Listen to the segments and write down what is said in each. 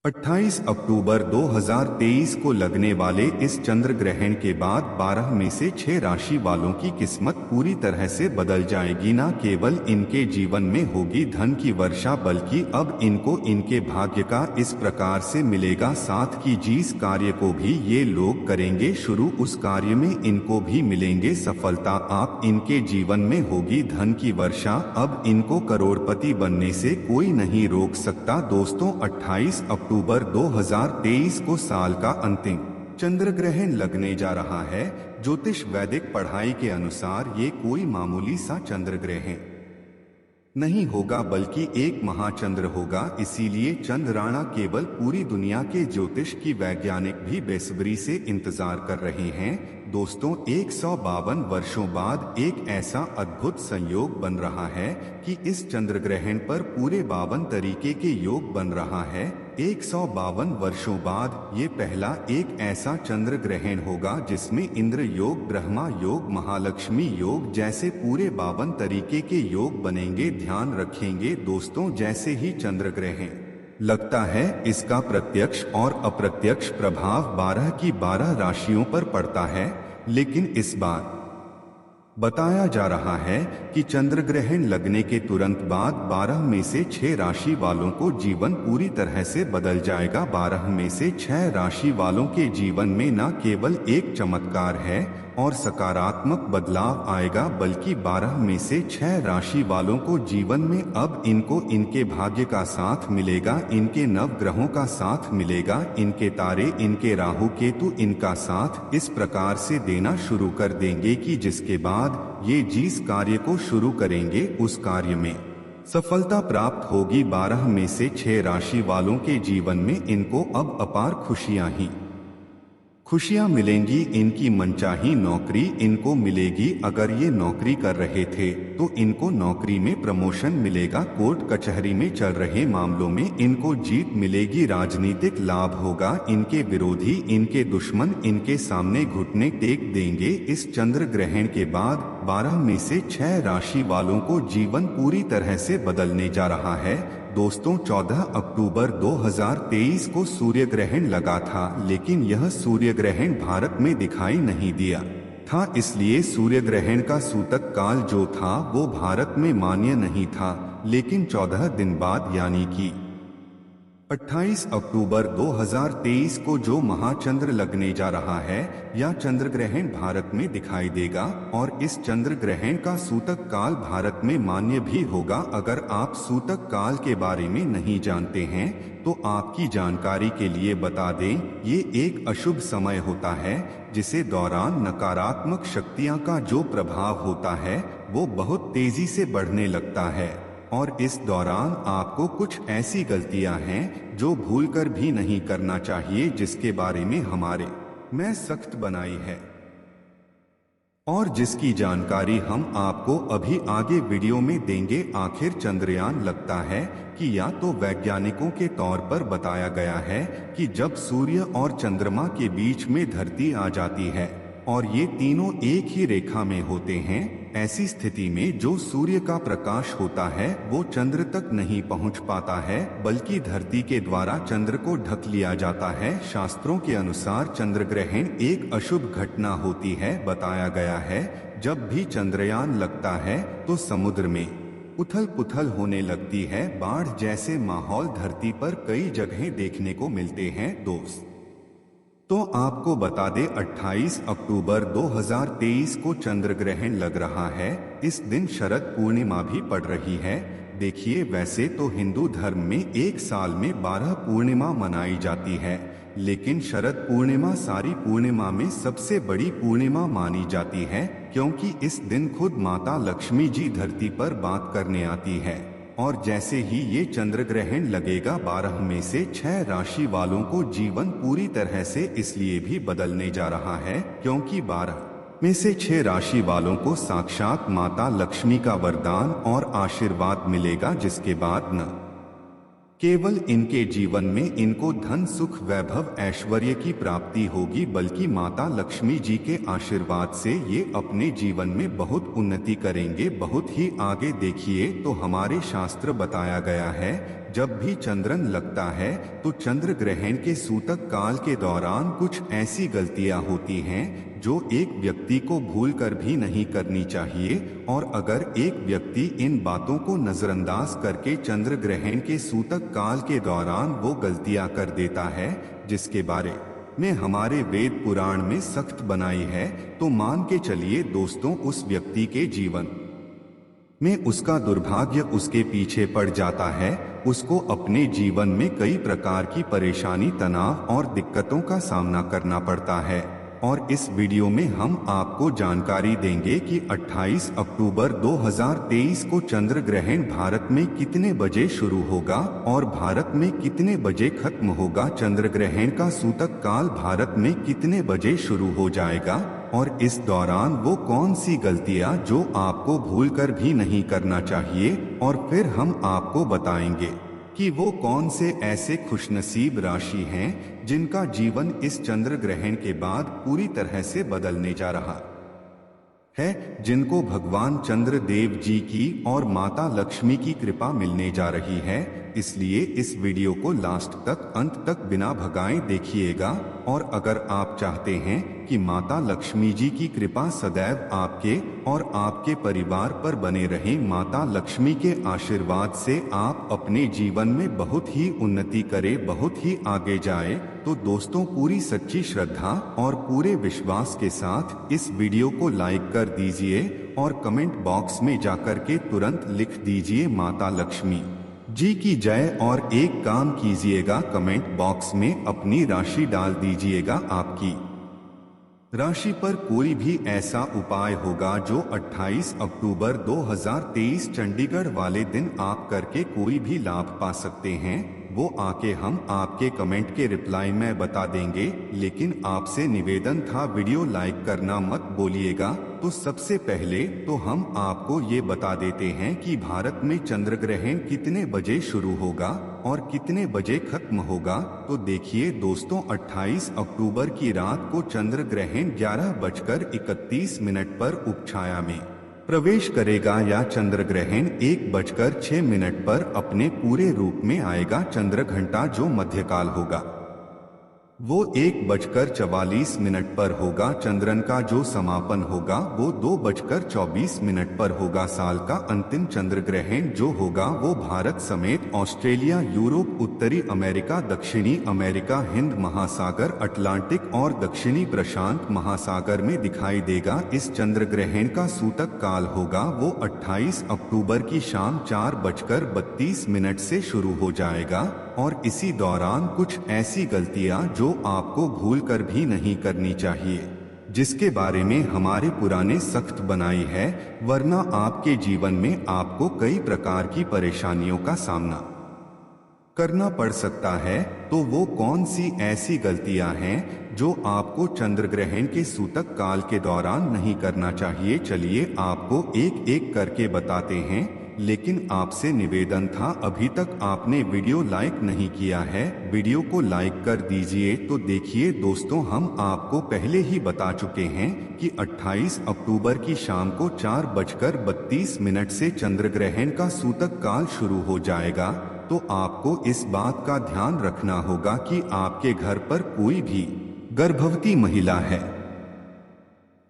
28 अक्टूबर 2023 को लगने वाले इस चंद्र ग्रहण के बाद 12 में से 6 राशि वालों की किस्मत पूरी तरह से बदल जाएगी। न केवल इनके जीवन में होगी धन की वर्षा, बल्कि अब इनको इनके भाग्य का इस प्रकार से मिलेगा साथ कि जिस कार्य को भी ये लोग करेंगे शुरू, उस कार्य में इनको भी मिलेंगे सफलता। आप इनके जीवन में होगी धन की वर्षा, अब इनको करोड़पति बनने से कोई नहीं रोक सकता। दोस्तों, 28 अक्टूबर 2023 को साल का अंतिम चंद्र ग्रहण लगने जा रहा है। ज्योतिष वैदिक पढ़ाई के अनुसार ये कोई मामूली सा चंद्र ग्रहण नहीं होगा, बल्कि एक महाचंद्र होगा। इसीलिए चंद्राना केवल पूरी दुनिया के ज्योतिष की वैज्ञानिक भी बेसब्री से इंतजार कर रहे हैं। दोस्तों, 152 वर्षों बाद एक ऐसा अद्भुत संयोग बन रहा है कि इस चंद्र ग्रहण पर पूरे 52 तरीके के योग बन रहा है। 152 वर्षों बाद ये पहला एक ऐसा चंद्र ग्रहण होगा जिसमें इंद्र योग, ब्रह्मा योग, महालक्ष्मी योग जैसे पूरे 52 तरीके के योग बनेंगे। ध्यान रखेंगे दोस्तों, जैसे ही चंद्र ग्रहण लगता है इसका प्रत्यक्ष और अप्रत्यक्ष प्रभाव 12 की 12 राशियों पर पड़ता है। लेकिन इस बार बताया जा रहा है कि चंद्र ग्रहण लगने के तुरंत बाद 12 में से 6 राशि वालों को जीवन पूरी तरह से बदल जाएगा। 12 में से 6 राशि वालों के जीवन में न केवल एक चमत्कार है और सकारात्मक बदलाव आएगा, बल्कि 12 में से 6 राशि वालों को जीवन में अब इनको इनके भाग्य का साथ मिलेगा, इनके नव ग्रहों का साथ मिलेगा, इनके तारे, इनके राहु केतु इनका साथ इस प्रकार से देना शुरू कर देंगे कि जिसके बाद ये जिस कार्य को शुरू करेंगे उस कार्य में सफलता प्राप्त होगी। 12 में से 6 राशि वालों के जीवन में इनको अब अपार खुशियां मिलेंगी। इनकी मनचाही नौकरी इनको मिलेगी। अगर ये नौकरी कर रहे थे तो इनको नौकरी में प्रमोशन मिलेगा। कोर्ट कचहरी में चल रहे मामलों में इनको जीत मिलेगी। राजनीतिक लाभ होगा। इनके विरोधी, इनके दुश्मन इनके सामने घुटने टेक देंगे। इस चंद्र ग्रहण के बाद 12 में से 6 राशि वालों को जीवन पूरी तरह से बदलने जा रहा है। दोस्तों, 14 अक्टूबर 2023 को सूर्य ग्रहण लगा था, लेकिन यह सूर्य ग्रहण भारत में दिखाई नहीं दिया था। इसलिए सूर्य ग्रहण का सूतक काल जो था वो भारत में मान्य नहीं था। लेकिन 14 दिन बाद यानी कि 28 अक्टूबर 2023 को जो महाचंद्र लगने जा रहा है या चंद्र ग्रहण भारत में दिखाई देगा और इस चंद्र ग्रहण का सूतक काल भारत में मान्य भी होगा। अगर आप सूतक काल के बारे में नहीं जानते हैं तो आपकी जानकारी के लिए बता दें, ये एक अशुभ समय होता है जिसे दौरान नकारात्मक शक्तियां का जो प्रभाव होता है वो बहुत तेजी से बढ़ने लगता है और इस दौरान आपको कुछ ऐसी गलतियां हैं जो भूलकर भी नहीं करना चाहिए, जिसके बारे में हमारे में सख्त बनाई है और जिसकी जानकारी हम आपको अभी आगे वीडियो में देंगे। आखिर चंद्रयान लगता है कि या तो वैज्ञानिकों के तौर पर बताया गया है कि जब सूर्य और चंद्रमा के बीच में धरती आ जाती है और ये तीनों एक ही रेखा में होते हैं, ऐसी स्थिति में जो सूर्य का प्रकाश होता है वो चंद्र तक नहीं पहुंच पाता है, बल्कि धरती के द्वारा चंद्र को ढक लिया जाता है। शास्त्रों के अनुसार चंद्र ग्रहण एक अशुभ घटना होती है। बताया गया है जब भी चंद्रयान लगता है तो समुद्र में उथल पुथल होने लगती है। बाढ़ जैसे माहौल धरती पर कई जगह देखने को मिलते हैं। दोस्त, तो आपको बता दें 28 अक्टूबर 2023 को चंद्र ग्रहण लग रहा है। इस दिन शरद पूर्णिमा भी पड़ रही है। देखिए, वैसे तो हिंदू धर्म में एक साल में 12 पूर्णिमा मनाई जाती है, लेकिन शरद पूर्णिमा सारी पूर्णिमा में सबसे बड़ी पूर्णिमा मानी जाती है, क्योंकि इस दिन खुद माता लक्ष्मी जी धरती पर बात करने आती है। और जैसे ही ये चंद्र ग्रहण लगेगा 12 में से 6 राशि वालों को जीवन पूरी तरह से इसलिए भी बदलने जा रहा है क्योंकि 12 में से 6 राशि वालों को साक्षात माता लक्ष्मी का वरदान और आशीर्वाद मिलेगा, जिसके बाद न केवल इनके जीवन में इनको धन, सुख, वैभव, ऐश्वर्य की प्राप्ति होगी, बल्कि माता लक्ष्मी जी के आशीर्वाद से ये अपने जीवन में बहुत उन्नति करेंगे, बहुत ही आगे। देखिए तो हमारे शास्त्र बताया गया है जब भी चंद्रन लगता है तो चंद्र ग्रहण के सूतक काल के दौरान कुछ ऐसी गलतियां होती हैं जो एक व्यक्ति को भूलकर भी नहीं करनी चाहिए, और अगर एक व्यक्ति इन बातों को नजरअंदाज करके चंद्र ग्रहण के सूतक काल के दौरान वो गलतियां कर देता है जिसके बारे में हमारे वेद पुराण में सख्त बनाई है, तो मान के चलिए दोस्तों उस व्यक्ति के जीवन में उसका दुर्भाग्य उसके पीछे पड़ जाता है। उसको अपने जीवन में कई प्रकार की परेशानी, तनाव और दिक्कतों का सामना करना पड़ता है। और इस वीडियो में हम आपको जानकारी देंगे कि 28 अक्टूबर 2023 को चंद्र ग्रहण भारत में कितने बजे शुरू होगा और भारत में कितने बजे खत्म होगा। चंद्र ग्रहण का सूतक काल भारत में कितने बजे शुरू हो जाएगा और इस दौरान वो कौन सी गलतियां जो आपको भूलकर भी नहीं करना चाहिए, और फिर हम आपको बताएंगे कि वो कौन से ऐसे खुशनसीब राशि हैं जिनका जीवन इस चंद्र ग्रहण के बाद पूरी तरह से बदलने जा रहा है, जिनको भगवान चंद्र देव जी की और माता लक्ष्मी की कृपा मिलने जा रही है। इसलिए इस वीडियो को लास्ट तक, अंत तक बिना भगाए देखिएगा। और अगर आप चाहते हैं कि माता लक्ष्मी जी की कृपा सदैव आपके और आपके परिवार पर बने रहे, माता लक्ष्मी के आशीर्वाद से आप अपने जीवन में बहुत ही उन्नति करें, बहुत ही आगे जाए, तो दोस्तों पूरी सच्ची श्रद्धा और पूरे विश्वास के साथ इस वीडियो को लाइक कर दीजिए और कमेंट बॉक्स में जाकर के तुरंत लिख दीजिए माता लक्ष्मी जी की जय, और एक काम कीजिएगा, कमेंट बॉक्स में अपनी राशि डाल दीजिएगा। आपकी राशि पर कोई भी ऐसा उपाय होगा जो 28 अक्टूबर 2023 चंडीगढ़ वाले दिन आप करके कोई भी लाभ पा सकते हैं, वो आके हम आपके कमेंट के रिप्लाई में बता देंगे। लेकिन आपसे निवेदन था वीडियो लाइक करना मत बोलिएगा। तो सबसे पहले तो हम आपको ये बता देते हैं कि भारत में चंद्र ग्रहण कितने बजे शुरू होगा और कितने बजे खत्म होगा। तो देखिए दोस्तों, 28 अक्टूबर की रात को चंद्र ग्रहण 11:31 पर उपछाया में प्रवेश करेगा या चंद्र ग्रहण 1:06 पर अपने पूरे रूप में आएगा। चंद्र घंटा जो मध्यकाल होगा वो 1:44 पर होगा। चंद्रन का जो समापन होगा वो 2:24 पर होगा। साल का अंतिम चंद्र ग्रहण जो होगा वो भारत समेत ऑस्ट्रेलिया, यूरोप, उत्तरी अमेरिका, दक्षिणी अमेरिका, हिंद महासागर, अटलांटिक और दक्षिणी प्रशांत महासागर में दिखाई देगा। इस चंद्र ग्रहण का सूतक काल होगा वो 28 अक्टूबर की शाम 4:32 से शुरू हो जाएगा। और इसी दौरान कुछ ऐसी गलतियां जो आपको भूलकर भी नहीं करनी चाहिए, जिसके बारे में हमारे पुराने सख्त बनाई है, वरना आपके जीवन में आपको कई प्रकार की परेशानियों का सामना करना पड़ सकता है। तो वो कौन सी ऐसी गलतियां हैं जो आपको चंद्र ग्रहण के सूतक काल के दौरान नहीं करना चाहिए, चलिए आपको एक एक करके बताते हैं। लेकिन आपसे निवेदन था, अभी तक आपने वीडियो लाइक नहीं किया है, वीडियो को लाइक कर दीजिए। तो देखिए दोस्तों, हम आपको पहले ही बता चुके हैं कि 28 अक्टूबर की शाम को 4:32 से चंद्र ग्रहण का सूतक काल शुरू हो जाएगा। तो आपको इस बात का ध्यान रखना होगा कि आपके घर पर कोई भी गर्भवती महिला है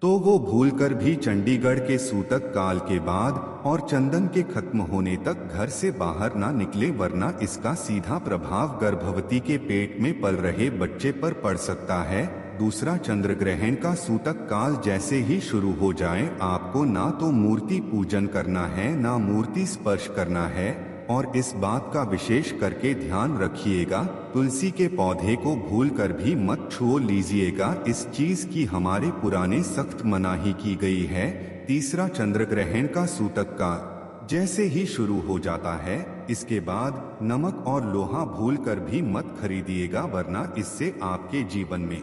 तो वो भूलकर भी चंडीगढ़ के सूतक काल के बाद और चंदन के खत्म होने तक घर से बाहर ना निकले, वरना इसका सीधा प्रभाव गर्भवती के पेट में पल रहे बच्चे पर पड़ सकता है। दूसरा, चंद्र ग्रहण का सूतक काल जैसे ही शुरू हो जाए, आपको ना तो मूर्ति पूजन करना है ना मूर्ति स्पर्श करना है। और इस बात का विशेष करके ध्यान रखिएगा, तुलसी के पौधे को भूलकर भी मत छू लीजिएगा, इस चीज की हमारे पुराने सख्त मनाही की गई है। तीसरा, चंद्र ग्रहण का सूतक काल जैसे ही शुरू हो जाता है, इसके बाद नमक और लोहा भूलकर भी मत खरीदिएगा, वरना इससे आपके जीवन में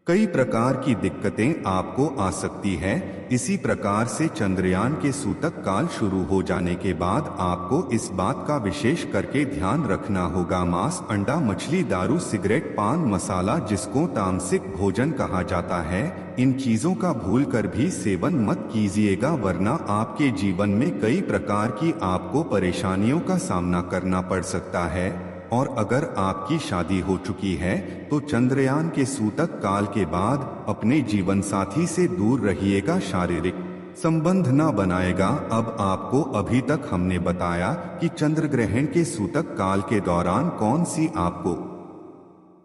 कई प्रकार की दिक्कतें आपको आ सकती है। इसी प्रकार से चंद्रयान के सूतक काल शुरू हो जाने के बाद आपको इस बात का विशेष करके ध्यान रखना होगा, मांस, अंडा, मछली, दारू, सिगरेट, पान मसाला, जिसको तामसिक भोजन कहा जाता है, इन चीजों का भूल कर भी सेवन मत कीजिएगा, वरना आपके जीवन में कई प्रकार की आपको परेशानियों का सामना करना पड़ सकता है। और अगर आपकी शादी हो चुकी है तो चंद्रयान के सूतक काल के बाद अपने जीवन साथी से दूर रहिएगा, शारीरिक संबंध न बनाएगा। अब आपको अभी तक हमने बताया कि चंद्र ग्रहण के सूतक काल के दौरान कौन सी आपको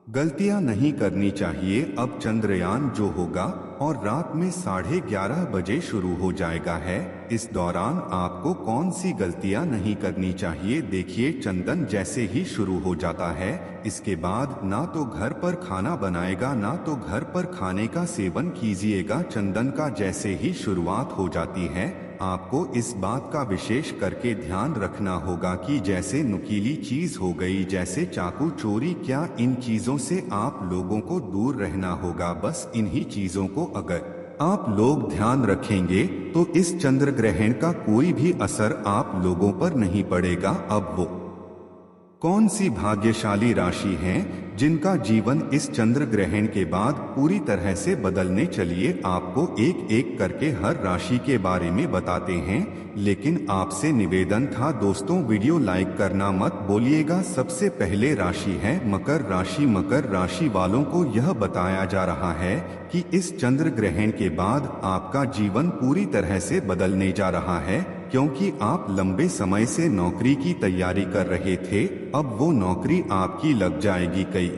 गलतियां नहीं करनी चाहिए। अब चंद्रयान जो होगा और रात में 11:30 बजे शुरू हो जाएगा है, इस दौरान आपको कौन सी गलतियां नहीं करनी चाहिए। देखिए, चंदन जैसे ही शुरू हो जाता है, इसके बाद ना तो घर पर खाना बनाएगा ना तो घर पर खाने का सेवन कीजिएगा। चंदन का जैसे ही शुरुआत हो जाती है, आपको इस बात का विशेष करके ध्यान रखना होगा कि जैसे नुकीली चीज हो गई, जैसे चाकू, चोरी, क्या इन चीजों से आप लोगों को दूर रहना होगा। बस इन्हीं चीजों को अगर आप लोग ध्यान रखेंगे तो इस चंद्र ग्रहण का कोई भी असर आप लोगों पर नहीं पड़ेगा। अब वो कौन सी भाग्यशाली राशि हैं जिनका जीवन इस चंद्र ग्रहण के बाद पूरी तरह से बदलने, चलिए आपको एक एक करके हर राशि के बारे में बताते हैं। लेकिन आपसे निवेदन था दोस्तों, वीडियो लाइक करना मत बोलिएगा। सबसे पहले राशि है मकर राशि। मकर राशि वालों को यह बताया जा रहा है कि इस चंद्र ग्रहण के बाद आपका जीवन पूरी तरह से बदलने जा रहा है, क्योंकि आप लंबे समय से नौकरी की तैयारी कर रहे थे, अब वो नौकरी आपकी लग जाएगी। कई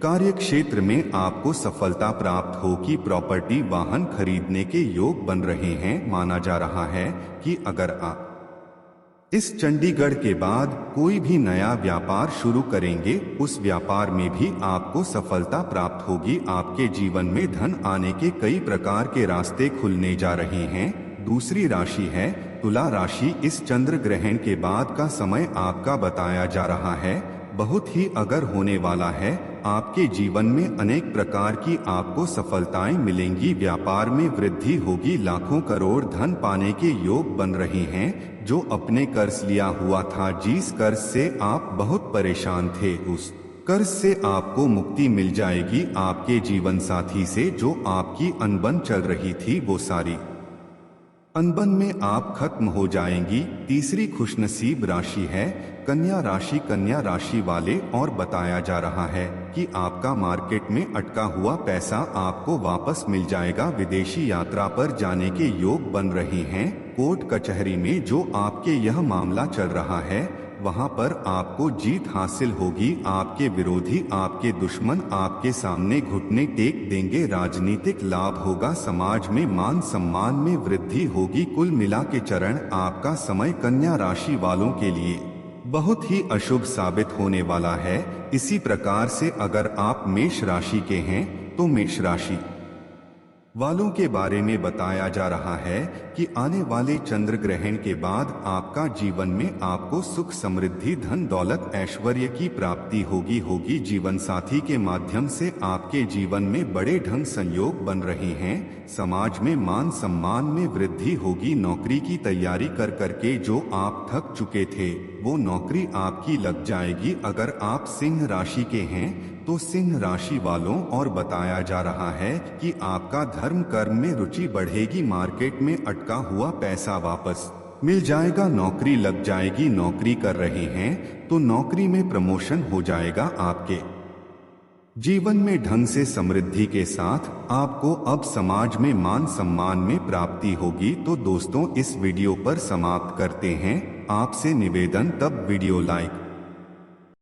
कार्य क्षेत्र में आपको सफलता प्राप्त होगी। प्रॉपर्टी, वाहन खरीदने के योग बन रहे हैं। माना जा रहा है कि अगर आप इस चंडीगढ़ के बाद कोई भी नया व्यापार शुरू करेंगे, उस व्यापार में भी आपको सफलता प्राप्त होगी। आपके जीवन में धन आने के कई प्रकार के रास्ते खुलने जा रहे हैं। दूसरी राशि है तुला राशि। इस चंद्र ग्रहण के बाद का समय आपका बताया जा रहा है बहुत ही अगर होने वाला है। आपके जीवन में अनेक प्रकार की आपको सफलताएं मिलेंगी। व्यापार में वृद्धि होगी। लाखों करोड़ धन पाने के योग बन रहे हैं। जो अपने कर्ज लिया हुआ था, जिस कर्ज से आप बहुत परेशान थे, उस कर्ज से आपको मुक्ति मिल जाएगी। आपके जीवन साथी से जो आपकी अनबन चल रही थी, वो सारी अनबन में आप खत्म हो जाएंगी। तीसरी खुशनसीब राशि है कन्या राशि। कन्या राशि वाले और बताया जा रहा है कि आपका मार्केट में अटका हुआ पैसा आपको वापस मिल जाएगा। विदेशी यात्रा पर जाने के योग बन रहे हैं। कोर्ट कचहरी में जो आपके यह मामला चल रहा है, वहां पर आपको जीत हासिल होगी। आपके विरोधी, आपके दुश्मन आपके सामने घुटने टेक देंगे। राजनीतिक लाभ होगा। समाज में मान सम्मान में वृद्धि होगी। कुल मिला के चरण आपका समय कन्या राशि वालों के लिए बहुत ही अशुभ साबित होने वाला है। इसी प्रकार से अगर आप मेष राशि के हैं तो मेष राशि वालों के बारे में बताया जा रहा है कि आने वाले चंद्र ग्रहण के बाद आपका जीवन में आपको सुख, समृद्धि, धन दौलत, ऐश्वर्य की प्राप्ति होगी। जीवन साथी के माध्यम से आपके जीवन में बड़े ढंग संयोग बन रहे हैं। समाज में मान सम्मान में वृद्धि होगी। नौकरी की तैयारी कर करके जो आप थक चुके थे, वो नौकरी आपकी लग जाएगी। अगर आप सिंह राशि के हैं तो सिंह राशि वालों और बताया जा रहा है कि आपका धर्म कर्म में रुचि बढ़ेगी। मार्केट में अटका हुआ पैसा वापस मिल जाएगा। नौकरी लग जाएगी। नौकरी कर रहे हैं तो नौकरी में प्रमोशन हो जाएगा। आपके जीवन में ढंग से समृद्धि के साथ आपको अब समाज में मान सम्मान में प्राप्ति होगी। तो दोस्तों, इस वीडियो पर समाप्त करते हैं। आपसे निवेदन, तब वीडियो लाइक